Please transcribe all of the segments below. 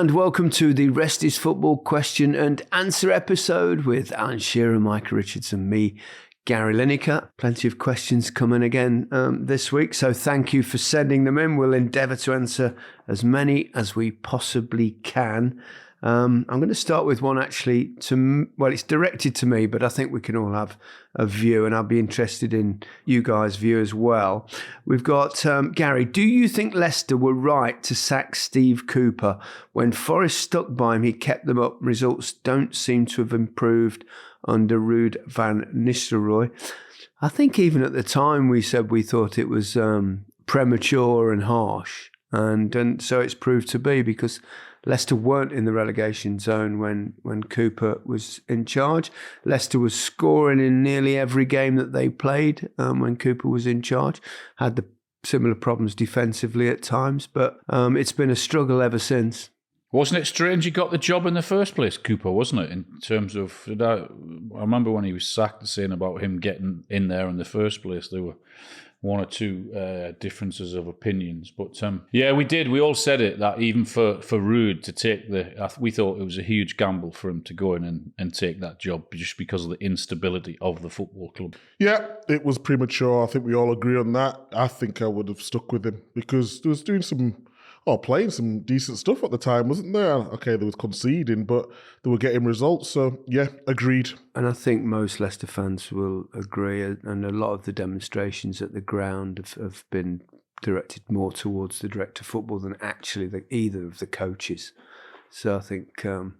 and welcome to the Rest is Football question and answer episode with Alan Shearer, Micah Richards and me, Gary Lineker. Plenty of questions coming again this week, so thank you for sending them in. We'll endeavour to answer as many as we possibly can. I'm going to start with one actually, it's directed to me, but I think we can all have a view, and I'll be interested in you guys' view as well. We've got Gary, do you think Leicester were right to sack Steve Cooper? When Forest stuck by him, he kept them up. Results don't seem to have improved under Ruud van Nistelrooy. I think even at the time we said we thought it was premature and harsh, and so it's proved to be, because Leicester weren't in the relegation zone when Cooper was in charge. Leicester was scoring in nearly every game that they played when Cooper was in charge. Had the similar problems defensively at times, but it's been a struggle ever since. Wasn't it strange he got the job in the first place, Cooper, wasn't it? In terms of, I remember when he was sacked, saying about him getting in there in the first place, there were one or two differences of opinions. But we did. We all said it, that even for Ruud to take we thought it was a huge gamble for him to go in and take that job just because of the instability of the football club. Yeah, it was premature. I think we all agree on that. I think I would have stuck with him because there was playing some decent stuff at the time, wasn't there? Okay, there was conceding, but they were getting results. So, yeah, agreed. And I think most Leicester fans will agree, and a lot of the demonstrations at the ground have been directed more towards the director of football than actually either of the coaches. So I think John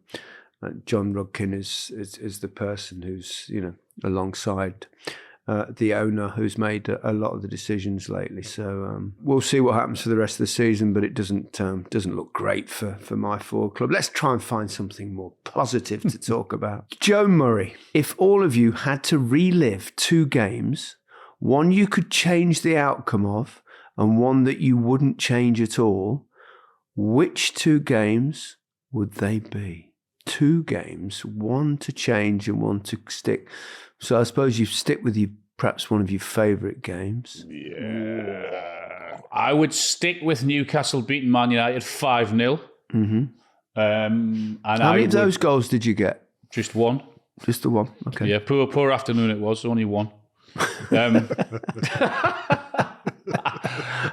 Rudkin is the person who's, alongside the owner, who's made a lot of the decisions lately. So we'll see what happens for the rest of the season, but it doesn't look great for my forward club. Let's try and find something more positive to talk about. Joe Murray, if all of you had to relive two games, one you could change the outcome of and one that you wouldn't change at all, which two games would they be? Two games, one to change and one to stick. So I suppose you stick with perhaps one of your favourite games. Yeah. I would stick with Newcastle beating Man United 5-0. Mm-hmm. How many of those goals did you get? Just one. Just the one, okay. Yeah, poor afternoon it was, only one. And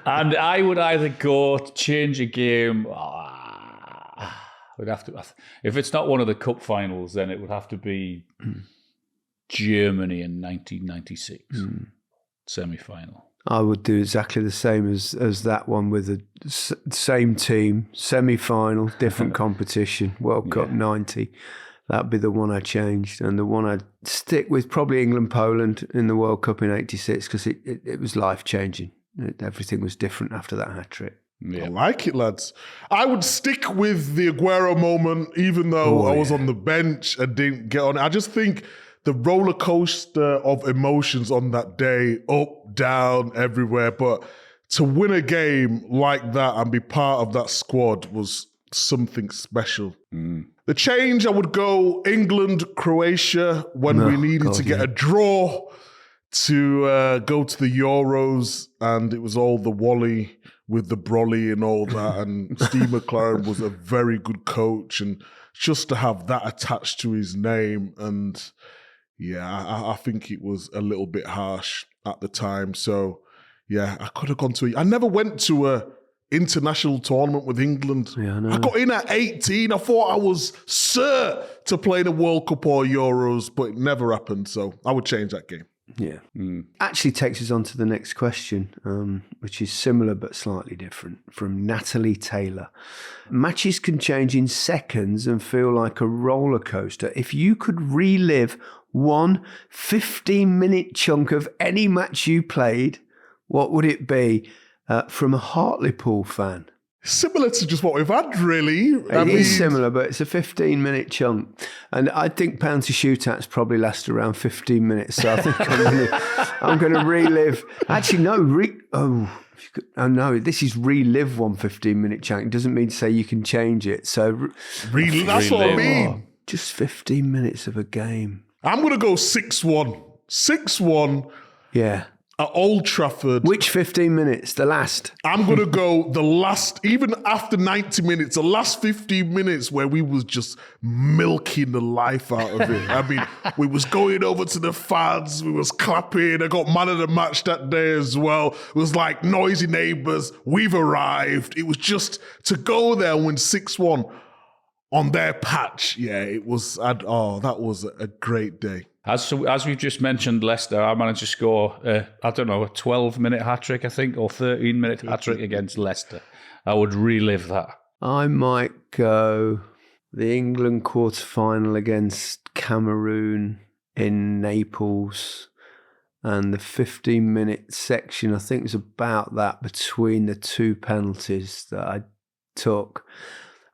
I would either go to change a game. Would have to, if it's not one of the cup finals, then it would have to be Germany in 1996 semi-final. I would do exactly the same as that one, with the same team, semi-final, different competition, World Cup 90. That'd be the one I changed, and the one I'd stick with, probably England-Poland in the World Cup in 86, because it was life-changing. Everything was different after that hat-trick. Yeah. I like it, lads. I would stick with the Aguero moment, even though I was on the bench and didn't get on. I just think the roller coaster of emotions on that day, up, down, everywhere. But to win a game like that and be part of that squad was something special. The change, I would go England, Croatia, when we needed to get a draw to go to the Euros, and it was all the Wally with the brolly and all that, and Steve McLaren was a very good coach, and just to have that attached to his name, and I think it was a little bit harsh at the time. So I could have gone to I never went to a international tournament with England. I got in at 18. I thought I was to play the World Cup or Euros, but it never happened. So I would change that game. Yeah. Actually takes us on to the next question, which is similar but slightly different, from Natalie Taylor. Matches can change in seconds and feel like a roller coaster. If you could relive one 15-minute chunk of any match you played, what would it be? From a Hartlepool fan. Similar to just what we've had, really. It is similar, but it's a 15-minminute chunk. And I think penalty shootouts probably last around 15 minutes. So I think I'm going to relive. Actually, no. No, this is relive one 15-minute chunk. It doesn't mean to say you can change it. So relive. That's what I mean. Just 15 minutes of a game. I'm going to go 6-1. 6-1. Yeah. at Old Trafford. Which 15 minutes? The last? I'm going to go the last, even after 90 minutes, the last 15 minutes where we was just milking the life out of it. I mean, we was going over to the fans, we was clapping. I got man of the match that day as well. It was like noisy neighbours. We've arrived. It was just to go there and win 6-1 on their patch. Yeah, it was, that was a great day. As we've just mentioned, Leicester, I managed to score, a 12-minute hat-trick, I think, or 13-minute hat-trick against Leicester. I would relive that. I might go the England quarter-final against Cameroon in Naples, and the 15-minute section, I think it was about that, between the two penalties that I took.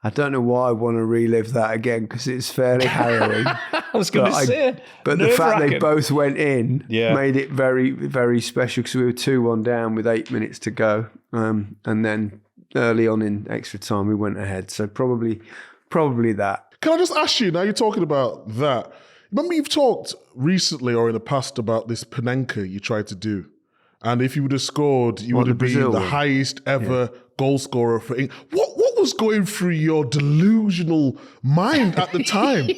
I don't know why I want to relive that again because it's fairly harrowing. I was going to say. But the fact they both went in made it very, very special because we were 2-1 down with 8 minutes to go. And then early on in extra time, we went ahead. So probably that. Can I just ask you, now you're talking about that, remember you've talked recently or in the past about this Panenka you tried to do? And if you would have scored, you would have been the highest ever goal scorer for England. What was going through your delusional mind at the time?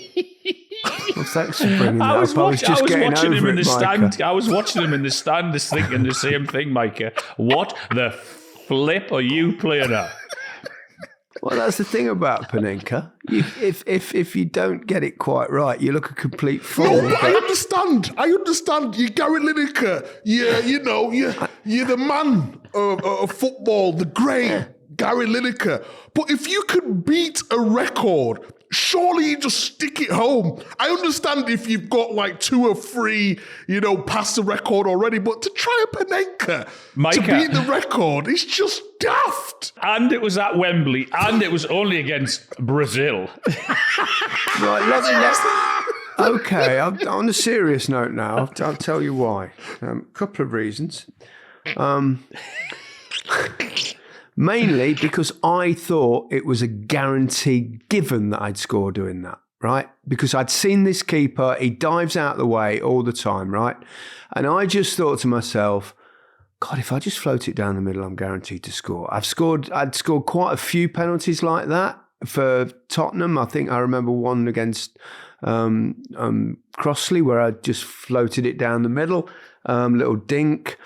I was watching him in the stand. I was watching him in the stand, just thinking the same thing, Micah. What the flip are you playing at? Well, that's the thing about Panenka. If you don't get it quite right, you look a complete fool. No, but I understand. You're Gary Lineker. You're the man of football, the great Gary Lineker. But if you could beat a record, surely you just stick it home. I understand if you've got like 2 or 3, past the record already, but to try a Panenka Micah, to beat the record, it's just daft. And it was at Wembley, and it was only against Brazil. Right, let's okay, on a serious note now, I'll tell you why. A couple of reasons. Mainly because I thought it was a guarantee given that I'd score doing that, right? Because I'd seen this keeper, he dives out the way all the time, right? And I just thought to myself, God, if I just float it down the middle, I'm guaranteed to score. I'd scored quite a few penalties like that for Tottenham. I think I remember one against Crossley where I just floated it down the middle, little dink.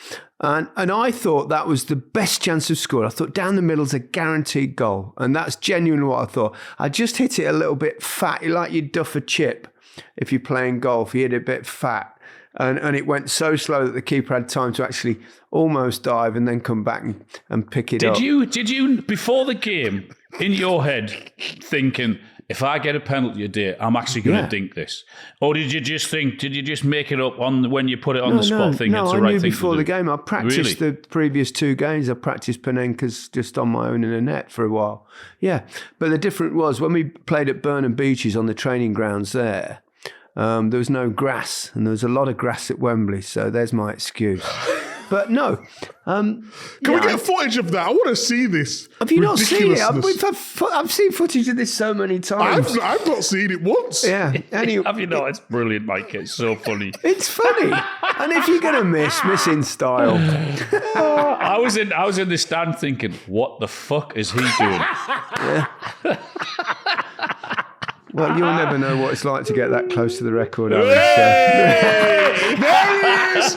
And I thought that was the best chance of scoring. I thought down the middle's a guaranteed goal. And that's genuinely what I thought. I just hit it a little bit fat, like you'd duff a chip if you're playing golf. You hit it a bit fat. And it went so slow that the keeper had time to actually almost dive and then come back and pick it up. Did you, before the game, in your head, thinking, if I get a penalty today, I'm actually going to dink this? Or did you just make it up on when you put it on the spot thing? No, it's the I right knew thing before the game. I practiced the previous 2 games. I practiced Panenkas just on my own in a net for a while. Yeah, but the difference was when we played at Burnham Beeches on the training grounds there, there was no grass, and there was a lot of grass at Wembley, so there's my excuse. But no. Can we get footage of that? I want to see this. Have you not seen it? I've seen footage of this so many times. I've not seen it once. Yeah. Have you not? It's brilliant, Mike. It's so funny. It's funny. And if you're going to miss in style. I was in the stand thinking, what the fuck is he doing? Yeah. Well, you'll never know what it's like to get that close to the record, Alex. There he is!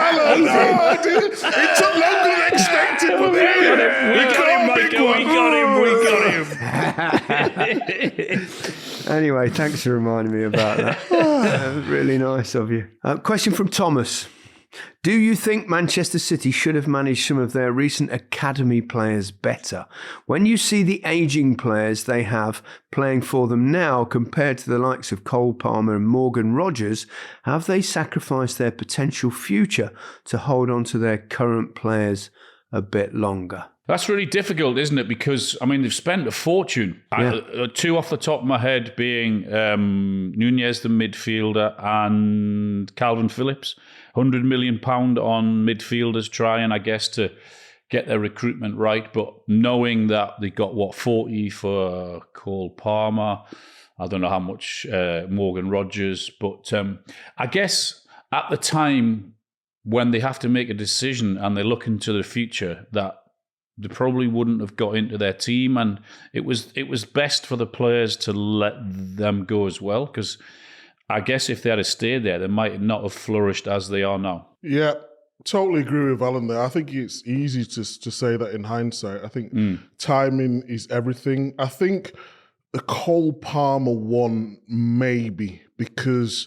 I love it. It took longer than expected, but we got him. Anyway, thanks for reminding me about that. That was really nice of you. Question from Thomas. Do you think Manchester City should have managed some of their recent academy players better? When you see the ageing players they have playing for them now compared to the likes of Cole Palmer and Morgan Rogers, have they sacrificed their potential future to hold on to their current players a bit longer? That's really difficult, isn't it? Because, they've spent a fortune. Yeah. 2 off the top of my head being Nunez, the midfielder, and Calvin Phillips. £100 million on midfielders trying, I guess, to get their recruitment right. But knowing that they got, 40 for Cole Palmer. I don't know how much Morgan Rogers. But I guess at the time, when they have to make a decision and they look into the future, that they probably wouldn't have got into their team, and it was best for the players to let them go as well, because I guess if they had stayed there, they might not have flourished as they are now. Yeah, totally agree with Alan there. I think it's easy to say that in hindsight. I think timing is everything. I think the Cole Palmer one, maybe, because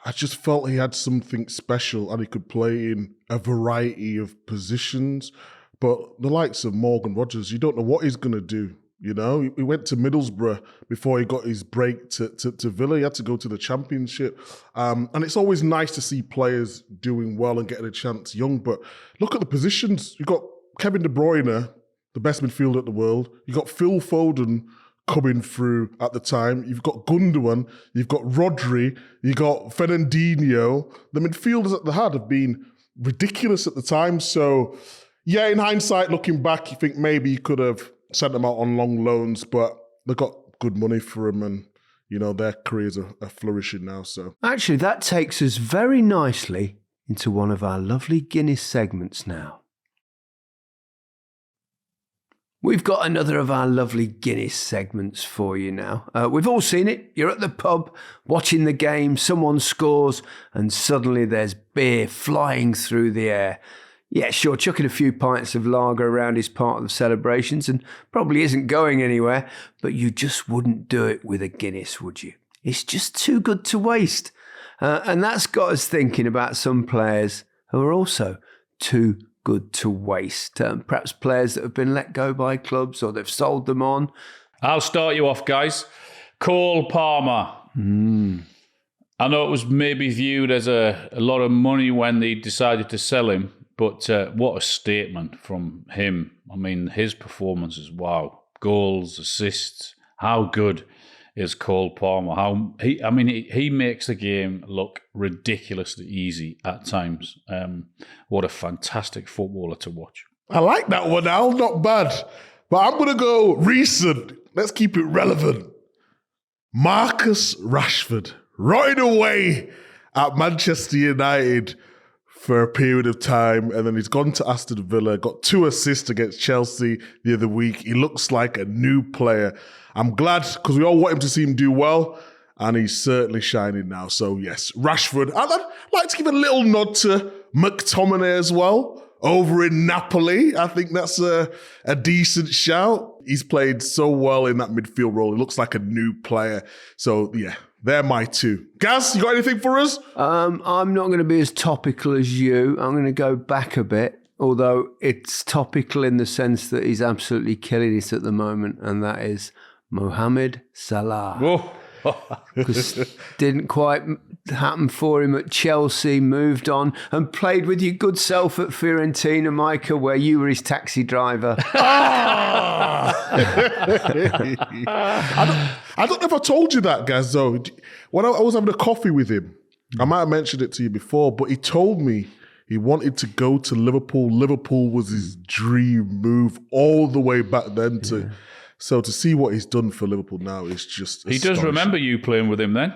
I just felt he had something special and he could play in a variety of positions. But the likes of Morgan Rogers, you don't know what he's going to do. You know, he went to Middlesbrough before he got his break to Villa. He had to go to the Championship. And it's always nice to see players doing well and getting a chance young. But look at the positions. You've got Kevin De Bruyne, the best midfielder in the world. You've got Phil Foden coming through at the time. You've got Gundogan. You've got Rodri. You've got Fernandinho. The midfielders that they had have been ridiculous at the time. So, yeah, in hindsight, looking back, you think maybe you could have sent them out on long loans, but they got good money for them, and you know their careers are flourishing now. So actually, that takes us very nicely into one of our lovely Guinness segments now. We've got another of our lovely Guinness segments for you now. We've all seen it. You're at the pub watching the game, someone scores, and suddenly there's beer flying through the air. Yeah, sure, chucking a few pints of lager around is part of the celebrations and probably isn't going anywhere, but you just wouldn't do it with a Guinness, would you? It's just too good to waste. And that's got us thinking about some players who are also too good to waste. Perhaps players that have been let go by clubs or they've sold them on. I'll start you off, guys. Cole Palmer. I know it was maybe viewed as a lot of money when they decided to sell him. But what a statement from him. I mean, his performances, wow. Goals, assists. How good is Cole Palmer? He makes the game look ridiculously easy at times. What a fantastic footballer to watch. I like that one, Al. Not bad. But I'm going to go recent. Let's keep it relevant. Marcus Rashford, rotting away at Manchester United for a period of time, and then he's gone to Aston Villa, got 2 assists against Chelsea the other week. He looks like a new player. I'm glad, because we all want him to see him do well, and he's certainly shining now. So yes, Rashford. I'd like to give a little nod to McTominay as well, over in Napoli. I think that's a decent shout. He's played so well in that midfield role. He looks like a new player. So yeah, they're my 2. Gaz, you got anything for us? I'm not going to be as topical as you. I'm going to go back a bit, although it's topical in the sense that he's absolutely killing it at the moment, and that is Mohamed Salah. Whoa. Because didn't quite happen for him at Chelsea, moved on and played with your good self at Fiorentina, Micah, where you were his taxi driver. I don't know if I told you that, guys, though. When I was having a coffee with him, I might have mentioned it to you before, but he told me he wanted to go to Liverpool. Liverpool was his dream move all the way back then to... So to see what he's done for Liverpool now is just He does remember you playing with him then?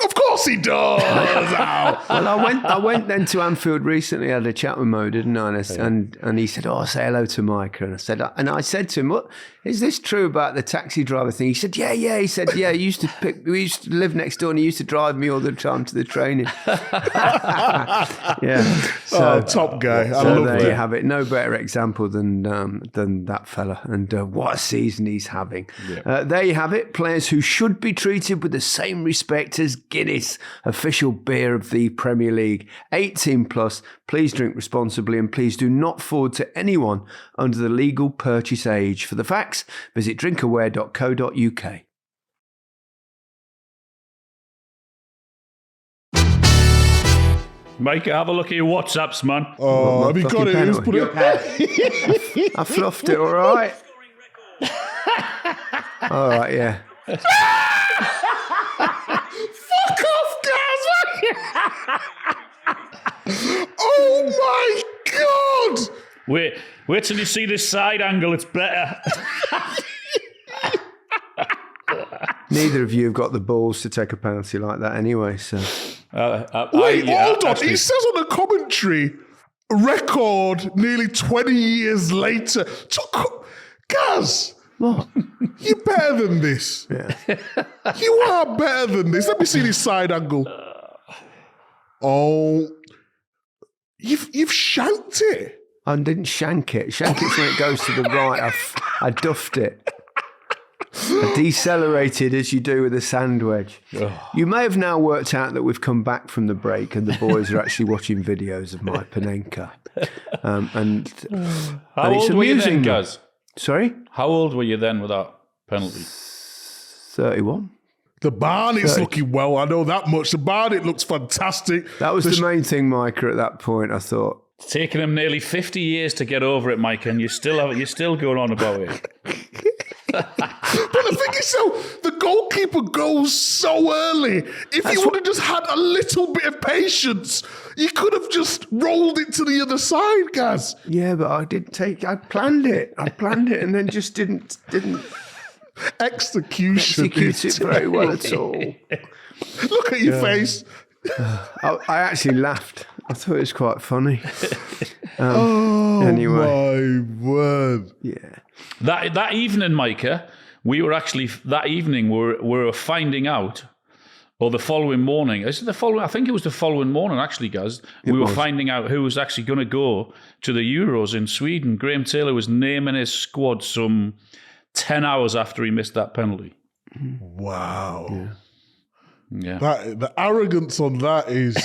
Of course he does! Well, I went then to Anfield recently, I had a chat with Mo, didn't I? And he said, say hello to Micah. And I said to him, what, is this true about the taxi driver thing? He said, yeah. He said, yeah, we used to live next door and he used to drive me all the time to the training. Yeah. So, top guy. I love that. There you have it. No better example than that fella. And what a season he's having. Yeah. There you have it. Players who should be treated with the same respect as Guinness, official beer of the Premier League. 18 plus. Please drink responsibly and please do not forward to anyone under the legal purchase age. For the facts, visit drinkaware.co.uk. Micah, have a look at your WhatsApps, man. Oh, have you got it? Who's put it? I fluffed it, all right. All right, yeah. Fuck off, guys! Oh my God! Wait till you see this side angle. It's better. Neither of you have got the balls to take a penalty like that anyway, so... Wait, hold on. He says on the commentary, record nearly 20 years later. Gaz, What? you're better than this. Yeah. You are better than this. Let me see this side angle. Oh, you've shanked it. I didn't shank it. Shank it's when it goes to the right. I duffed it. I decelerated as you do with a sand wedge. You may have now worked out that we've come back from the break and the boys are actually watching videos of my Panenka. And How it's old were you amusing then, Gaz? Sorry? How old were you then with that penalty? 31. The Barnet's looking well, I know that much. The Barnet looks fantastic. That was the main thing, Micah, at that point, I thought. It's taken him nearly 50 years to get over it, Mike, and you're still going on about it. But the thing is, so the goalkeeper goes so early. If he would have just had a little bit of patience, you could have just rolled it to the other side, Gaz. Yeah, but I planned it. I planned it and then just didn't Execute it very well at all. Look at your face. I actually laughed. I thought it was quite funny. Anyway. Anyway. My word. Yeah. That evening, Micah, we were finding out, or the following morning. Is it the following? I think it was the following morning, actually, guys. We were finding out who was actually going to go to the Euros in Sweden. Graham Taylor was naming his squad some 10 hours after he missed that penalty. Wow. Yeah. The arrogance on that is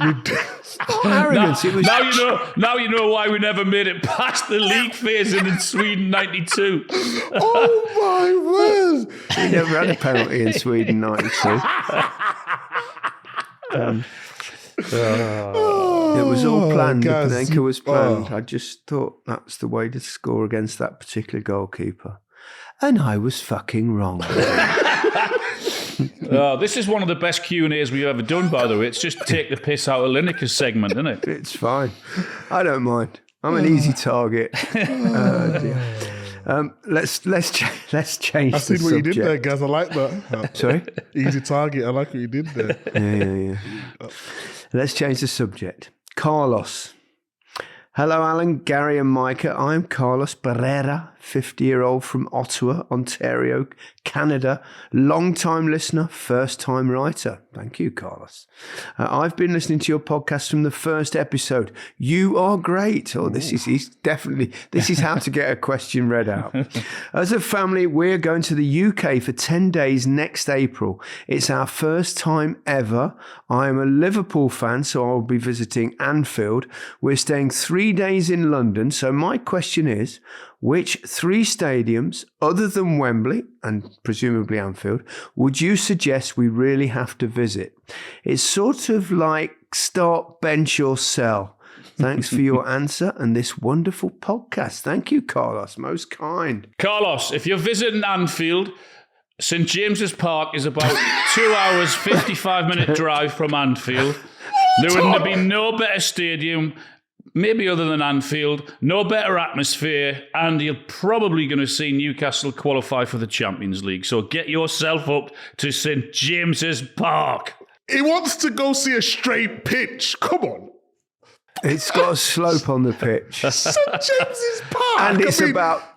ridiculous. Arrogance. It was Now you know why we never made it past the league phase in Sweden '92. Oh my word! We never had a penalty in Sweden '92. It was all planned. Gaz, Panenka was planned. I just thought that's the way to score against that particular goalkeeper. And I was fucking wrong. This is one of the best Q&As we've ever done, by the way. It's just take the piss out of Lineker's segment, isn't it? It's fine. I don't mind. I'm an easy target. Let's change I the see subject. what you did there, Gaz. I like that. Sorry? Easy target. I like what you did there. Yeah. Let's change the subject. Carlos. Hello, Alan, Gary and Micah. I'm Carlos Barrera, 50-year-old from Ottawa, Ontario, Canada. Long-time listener, first-time writer. Thank you, Carlos. I've been listening to your podcast from the first episode. You are great. Oh, this is how to get a question read out. As a family, we're going to the UK for 10 days next April. It's our first time ever. I am a Liverpool fan, so I'll be visiting Anfield. We're staying 3 days in London. So my question is, which 3 stadiums, other than Wembley and presumably Anfield, would you suggest we really have to visit? It's sort of like start, bench or sell. Thanks for your answer and this wonderful podcast. Thank you, Carlos. Most kind. Carlos, if you're visiting Anfield, St James's Park is about 2 hours, 55-minute drive from Anfield. There would be no better stadium, maybe other than Anfield, no better atmosphere, and you're probably going to see Newcastle qualify for the Champions League. So get yourself up to St James's Park. He wants to go see a straight pitch. Come on. It's got a slope on the pitch. St James's Park. And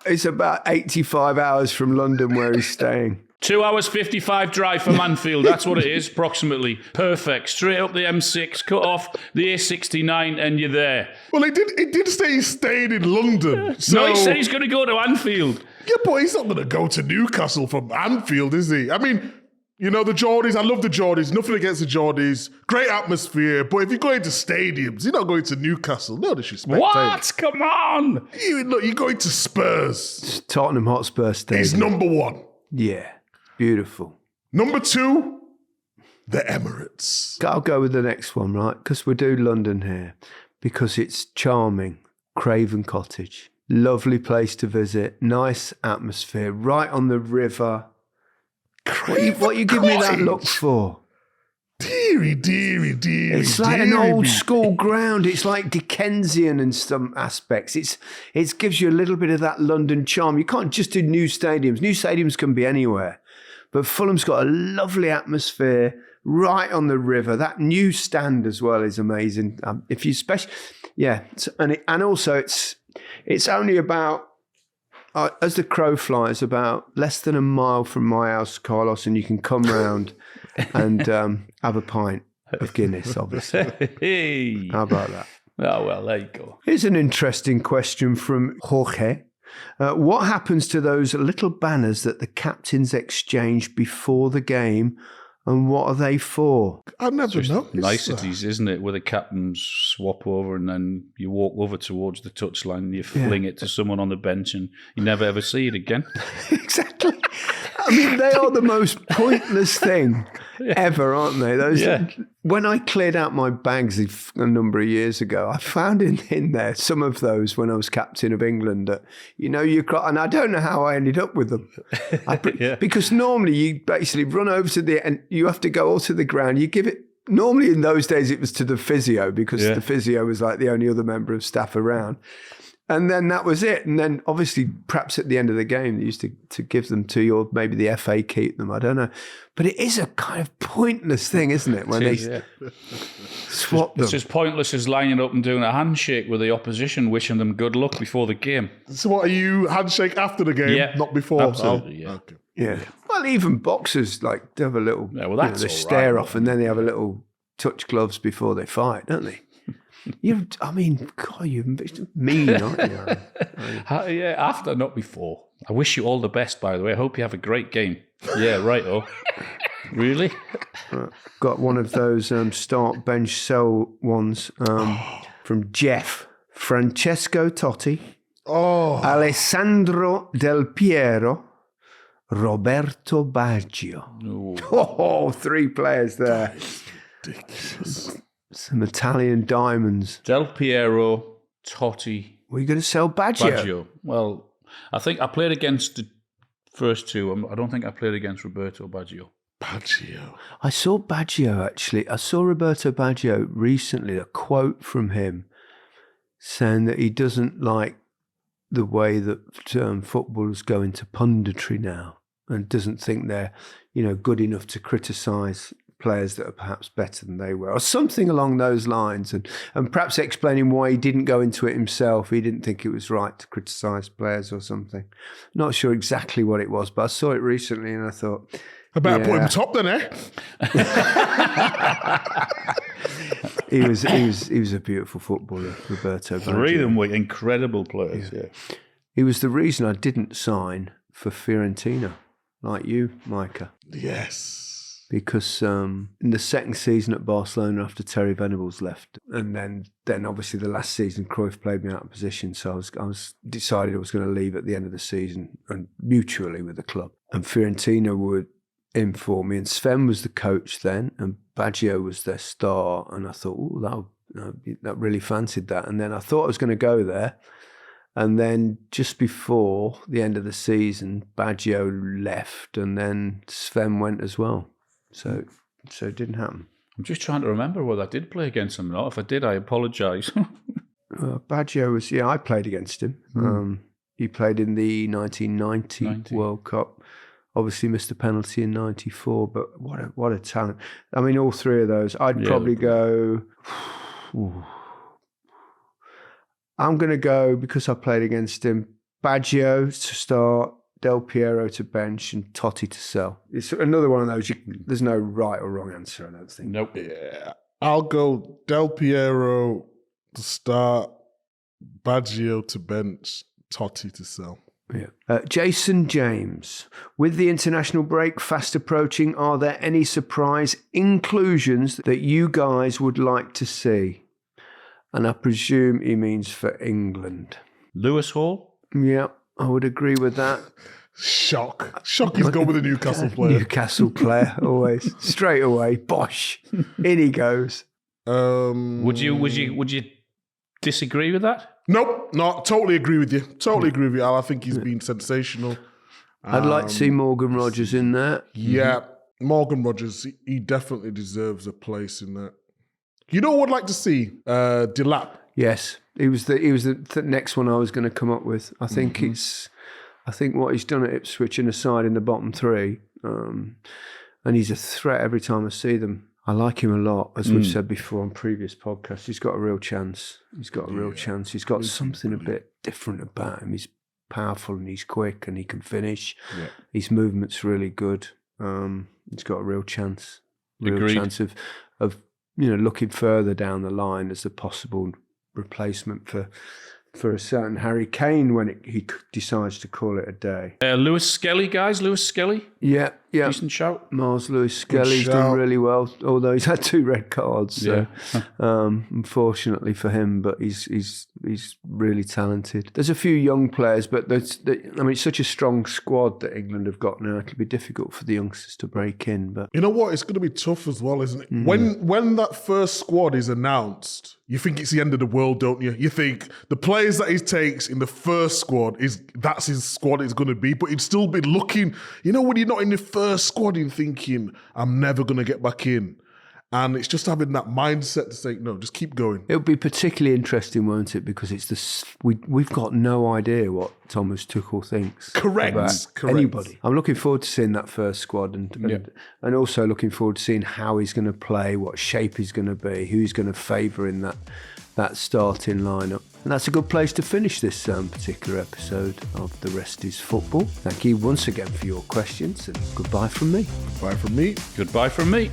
it's about 85 hours from London where he's staying. 2 hours 55 drive from Anfield. That's what it is, approximately. Perfect. Straight up the M6, cut off the A69, and you're there. Well, he did say he stayed in London. So... No, he said he's going to go to Anfield. Yeah, but he's not going to go to Newcastle from Anfield, is he? I mean, you know, the Geordies, I love the Geordies. Nothing against the Geordies. Great atmosphere. But if you're going to stadiums, you're not going to Newcastle. No disrespect. What? Come on. You're going to Spurs. Tottenham Hotspur Stadium. He's number 1. Yeah. Beautiful. Number 2, the Emirates. I'll go with the next one, right? Because we do London here. Because it's charming. Craven Cottage. Lovely place to visit. Nice atmosphere. Right on the river. What you give me that look for? Deary. It's like an old school ground. It's like Dickensian in some aspects. It gives you a little bit of that London charm. You can't just do new stadiums. New stadiums can be anywhere. But Fulham's got a lovely atmosphere, right on the river. That new stand as well is amazing. If you and also it's only about as the crow flies, about less than a mile from my house, Carlos, and you can come round and have a pint of Guinness, obviously. Hey. How about that? Oh, well, there you go. Here's an interesting question from Jorge. What happens to those little banners that the captains exchange before the game, and what are they for? I never noticed niceties, isn't it? Where the captains swap over and then you walk over towards the touchline and you fling it to someone on the bench and you never ever see it again. Exactly. I mean, they are the most pointless thing ever, aren't they? When I cleared out my bags a number of years ago, I found in there some of those when I was captain of England that, and I don't know how I ended up with them. Because normally you basically run over to and you have to go all to the ground. You give it, normally in those days it was to the physio because the physio was like the only other member of staff around. And then that was it. And then obviously, perhaps at the end of the game, they used to give them to you, or maybe the FA keep them. I don't know. But it is a kind of pointless thing, isn't it? When they swap them. It's as pointless as lining up and doing a handshake with the opposition, wishing them good luck before the game. So what, are you handshake after the game, not before? Absolutely, Okay. Yeah. Well, even boxers, they have a little, they stare off and then they have a little touch gloves before they fight, don't they? You're mean, you're mean, aren't you? After, not before. I wish you all the best, by the way. I hope you have a great game. Yeah, right-o. Really? Got one of those start, bench, sell ones from Jeff. Francesco Totti. Alessandro Del Piero. Roberto Baggio. 3 players there. Ridiculous. Some Italian diamonds. Del Piero, Totti. Were you going to sell Baggio? Well, I think I played against the first 2. I don't think I played against Roberto Baggio. I saw Baggio, actually. I saw Roberto Baggio recently, a quote from him saying that he doesn't like the way that footballers go into punditry now and doesn't think they're, good enough to criticise players that are perhaps better than they were, or something along those lines, and perhaps explaining why he didn't go into it himself. He didn't think it was right to criticise players or something. Not sure exactly what it was, but I saw it recently and I thought, I better put him top then, He was a beautiful footballer, Roberto Baggio. 3 of them were incredible players. Yeah. He was the reason I didn't sign for Fiorentina, like you, Micah. Yes. Because in the second season at Barcelona, after Terry Venables left, and then obviously the last season, Cruyff played me out of position, so I was decided I was going to leave at the end of the season, and mutually with the club. And Fiorentina would inform me, and Sven was the coach then, and Baggio was their star, and I thought, that really fancied that. And then I thought I was going to go there, and then just before the end of the season, Baggio left, and then Sven went as well. So it didn't happen. I'm just trying to remember whether I did play against him or not. If I did, I apologise. Baggio was, I played against him. He played in the 1990 World Cup. Obviously missed the penalty in 94, but what a talent. I mean, all 3 of those. I'd probably go... I'm going to go, because I played against him, Baggio to start, Del Piero to bench, and Totti to sell. It's another one of those. There's no right or wrong answer, I don't think. Nope. Yeah. I'll go Del Piero to start, Baggio to bench, Totti to sell. Yeah. Jason James, with the international break fast approaching, are there any surprise inclusions that you guys would like to see? And I presume he means for England. Lewis Hall? Yeah, I would agree with that. Shock he's gone with a Newcastle player. Newcastle player, always. Straight away, bosh. In he goes. Would you disagree with that? Nope, totally agree with you. Totally agree with you, Al. I think he's been sensational. I'd like to see Morgan Rogers in there. Yeah, Morgan Rogers, he definitely deserves a place in that. You know what I'd like to see? Delap. Yes, he was the next one I was going to come up with. I think I think what he's done at Ipswich and aside in the bottom 3, and he's a threat every time I see them. I like him a lot, as we've said before on previous podcasts. He's got a real chance. He's got something a bit different about him. He's powerful and he's quick and he can finish. Yeah. His movement's really good. He's got a real chance. Chance of looking further down the line as a possible replacement for a certain Harry Kane when he decides to call it a day. Lewis Skelly, guys. Lewis Skelly. Yeah. Decent shout. Miles Lewis Skelly's done really well, although he's had 2 red cards. So, unfortunately for him, but he's really talented. There's a few young players, but it's such a strong squad that England have got now. It'll be difficult for the youngsters to break in. But you know what? It's going to be tough as well, isn't it? When that first squad is announced, you think it's the end of the world, don't you? You think the players that he takes in the first squad that's his squad it's going to be, but he'd still be looking. You know, when you're not in the first squad, you're thinking, I'm never going to get back in. And it's just having that mindset to say, no, just keep going. It'll be particularly interesting, won't it? Because we've got no idea what Thomas Tuchel thinks. Correct. Anybody. I'm looking forward to seeing that first squad and also looking forward to seeing how he's going to play, what shape he's going to be, who he's going to favour in that starting lineup. And that's a good place to finish this particular episode of The Rest is Football. Thank you once again for your questions, and goodbye from me. Goodbye from me. Goodbye from me.